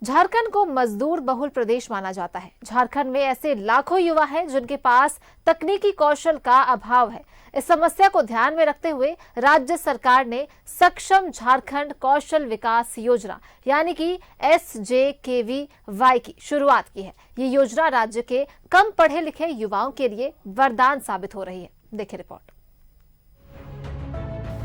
झारखंड को मजदूर बहुल प्रदेश माना जाता है। झारखंड में ऐसे लाखों युवा हैं जिनके पास तकनीकी कौशल का अभाव है। इस समस्या को ध्यान में रखते हुए राज्य सरकार ने सक्षम झारखंड कौशल विकास योजना यानी कि SJKVY की शुरुआत की है। ये योजना राज्य के कम पढ़े लिखे युवाओं के लिए वरदान साबित हो रही है। देखिए रिपोर्ट।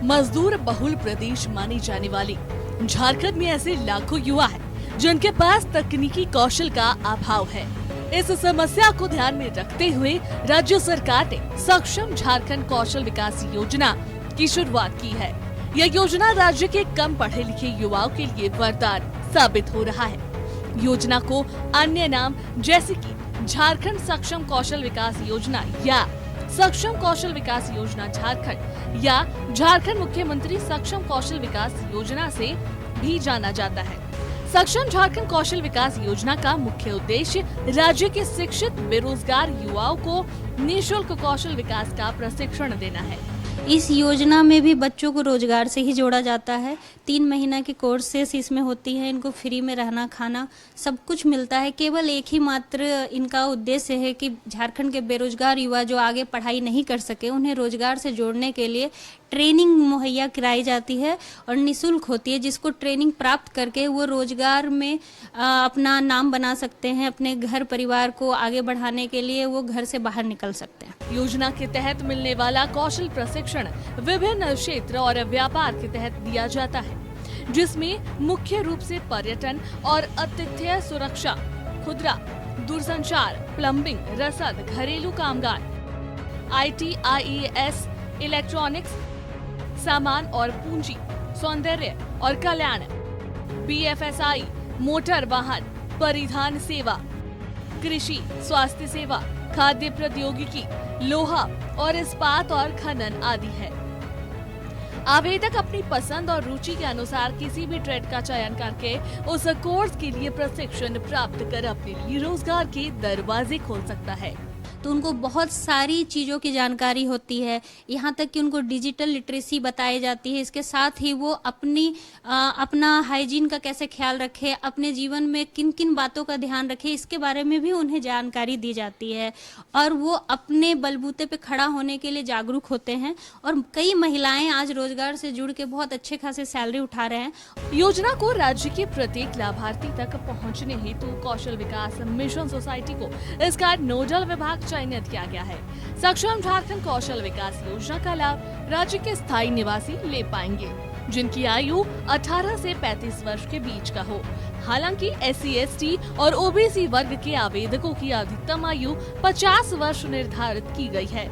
मजदूर बहुल प्रदेश मानी जाने वाली झारखंड में ऐसे लाखों युवा हैं जिनके पास तकनीकी कौशल का अभाव है। इस समस्या को ध्यान में रखते हुए राज्य सरकार ने सक्षम झारखंड कौशल विकास योजना की शुरुआत की है। यह योजना राज्य के कम पढ़े लिखे युवाओं के लिए वरदान साबित हो रहा है। योजना को अन्य नाम जैसे कि झारखंड सक्षम कौशल विकास योजना या सक्षम कौशल विकास योजना झारखंड या झारखंड मुख्यमंत्री सक्षम कौशल विकास योजना से भी जाना जाता है। सक्षम झारखंड कौशल विकास योजना का मुख्य उद्देश्य राज्य के शिक्षित बेरोजगार युवाओं को निःशुल्क कौशल विकास का प्रशिक्षण देना है। इस योजना में भी बच्चों को रोजगार से ही जोड़ा जाता है। 3 महीना की कोर्सेस इसमें होती है। इनको फ्री में रहना खाना सब कुछ मिलता है। केवल एक ही मात्र इनका उद्देश्य है कि झारखंड के बेरोजगार युवा जो आगे पढ़ाई नहीं कर सके उन्हें रोजगार से जोड़ने के लिए ट्रेनिंग मुहैया कराई जाती है और निःशुल्क होती है, जिसको ट्रेनिंग प्राप्त करके वो रोजगार में अपना नाम बना सकते हैं। अपने घर परिवार को आगे बढ़ाने के लिए वो घर से बाहर निकल सकते हैं। योजना के तहत मिलने वाला कौशल प्रशिक्षण विभिन्न क्षेत्र और व्यापार के तहत दिया जाता है, जिसमें मुख्य रूप से पर्यटन और आतिथ्य सुरक्षा, खुदरा, दूरसंचार, प्लम्बिंग, रसद, घरेलू कामगार, IT, IAS, इलेक्ट्रॉनिक्स, सामान और पूंजी, सौंदर्य और कल्याण, BFSI, मोटर वाहन, परिवहन सेवा, कृषि, स्वास्थ्य सेवा, खाद्य प्रौद्योगिकी, लोहा और इस्पात और खनन आदि है। आवेदक अपनी पसंद और रुचि के अनुसार किसी भी ट्रेड का चयन करके उस कोर्स के लिए प्रशिक्षण प्राप्त कर अपने लिए रोजगार के दरवाजे खोल सकता है। तो उनको बहुत सारी चीज़ों की जानकारी होती है, यहाँ तक कि उनको डिजिटल लिटरेसी बताई जाती है। इसके साथ ही वो अपना हाइजीन का कैसे ख्याल रखे, अपने जीवन में किन किन बातों का ध्यान रखे, इसके बारे में भी उन्हें जानकारी दी जाती है और वो अपने बलबूते पे खड़ा होने के लिए जागरूक होते हैं। और कई महिलाएं आज रोजगार से जुड़ के बहुत अच्छे खासे सैलरी उठा रहे हैं। योजना को राज्य के प्रत्येक लाभार्थी तक पहुंचने हेतु कौशल विकास मिशन सोसाइटी को इसका नोडल विभाग चयनित किया गया है। सक्षम झारखंड कौशल विकास योजना का लाभ राज्य के स्थायी निवासी ले पाएंगे जिनकी आयु 18 से 35 वर्ष के बीच का हो। हालांकि SC, ST और OBC वर्ग के आवेदकों की अधिकतम आयु 50 वर्ष निर्धारित की गई है।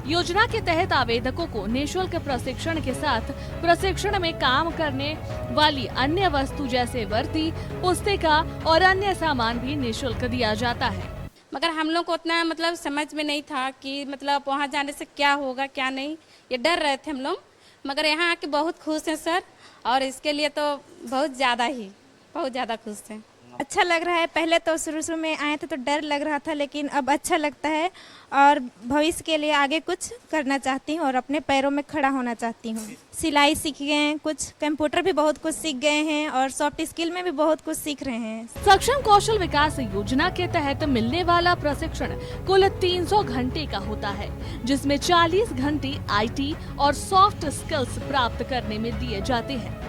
योजना के तहत आवेदकों को निःशुल्क प्रशिक्षण के साथ प्रशिक्षण में काम करने वाली अन्य वस्तु जैसे वर्दी, पुस्तिका और अन्य सामान भी निःशुल्क दिया जाता है। मगर हम लोग को उतना समझ में नहीं था कि वहाँ जाने से क्या होगा क्या नहीं, ये डर रहे थे हम लोग। मगर यहाँ आके बहुत खुश हैं सर, और इसके लिए तो बहुत ज़्यादा खुश हैं। अच्छा लग रहा है। पहले तो शुरू में आए थे तो डर लग रहा था, लेकिन अब अच्छा लगता है और भविष्य के लिए आगे कुछ करना चाहती हूँ और अपने पैरों में खड़ा होना चाहती हूँ। सिलाई सीख गए हैं, कुछ कंप्यूटर भी बहुत कुछ सीख गए हैं और सॉफ्ट स्किल में भी बहुत कुछ सीख रहे हैं। सक्षम कौशल विकास योजना के तहत मिलने वाला प्रशिक्षण कुल 300 घंटे का होता है, जिसमें 40 घंटे IT और सॉफ्ट स्किल्स प्राप्त करने में दिए जाते हैं।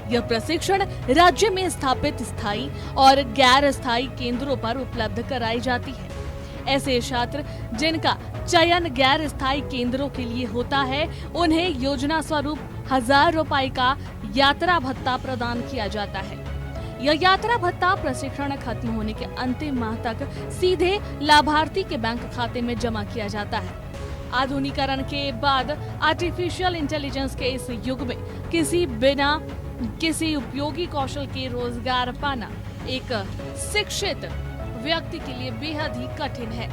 यह प्रशिक्षण राज्य में स्थापित स्थायी और गैर स्थायी केंद्रों पर उपलब्ध कराई जाती है। ऐसे छात्र जिनका चयन गैर स्थायी केंद्रों के लिए होता है, उन्हें योजना स्वरूप 1000 रुपए का यात्रा भत्ता प्रदान किया जाता है। यह यात्रा भत्ता प्रशिक्षण खत्म होने के अंतिम माह तक सीधे लाभार्थी के बैंक खाते में जमा किया जाता है। आधुनिकीकरण के बाद आर्टिफिशियल इंटेलिजेंस के इस युग में किसी उपयोगी कौशल के रोजगार पाना एक शिक्षित व्यक्ति के लिए बेहद ही कठिन है।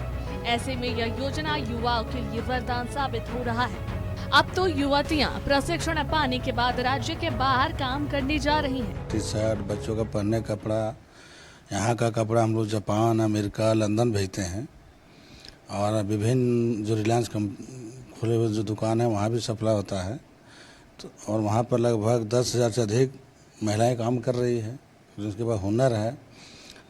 ऐसे में यह योजना युवाओं के लिए वरदान साबित हो रहा है। अब तो युवतियां प्रशिक्षण पाने के बाद राज्य के बाहर काम करने जा रही हैं। टी-शर्ट, बच्चों का पहनने का कपड़ा, यहाँ का कपड़ा हम लोग जापान, अमेरिका, लंदन भेजते हैं और विभिन्न जो रिलायंस खुले हुए जो दुकान है वहाँ भी सप्लाई होता है। और वहाँ पर लगभग 10,000 से अधिक महिलाएं काम कर रही है। जिसके पास हुनर है,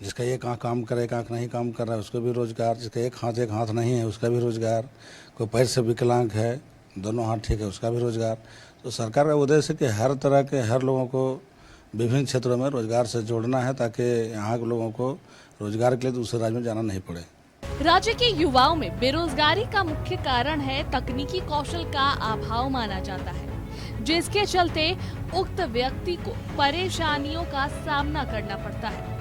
जिसका एक आँख काम करे एक आँख नहीं काम कर रहा है उसको भी रोजगार, जिसका एक हाथ नहीं है उसका भी रोजगार, कोई पैर से विकलांग है दोनों हाथ ठीक है उसका भी रोजगार। तो सरकार का उद्देश्य है कि हर तरह के हर लोगों को विभिन्न क्षेत्रों में रोजगार से जोड़ना है ताकि यहाँ के लोगों को रोजगार के लिए दूसरे राज्य में जाना नहीं पड़े। राज्य के युवाओं में बेरोजगारी का मुख्य कारण है तकनीकी कौशल का अभाव माना जाता है, जिसके चलते उक्त व्यक्ति को परेशानियों का सामना करना पड़ता है।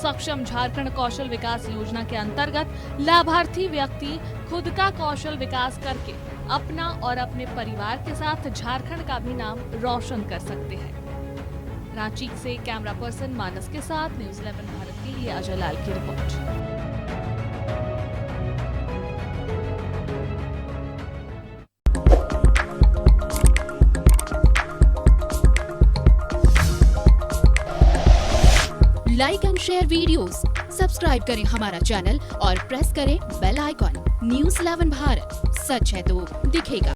सक्षम झारखंड कौशल विकास योजना के अंतर्गत लाभार्थी व्यक्ति खुद का कौशल विकास करके अपना और अपने परिवार के साथ झारखंड का भी नाम रोशन कर सकते हैं। रांची से कैमरा पर्सन मानस के साथ न्यूज़ 11 भारत के लिए अजय लाल की report. Like and share videos, subscribe करें हमारा चैनल और प्रेस करें बेल आइकॉन। न्यूज़ 11 भारत, सच है तो दिखेगा।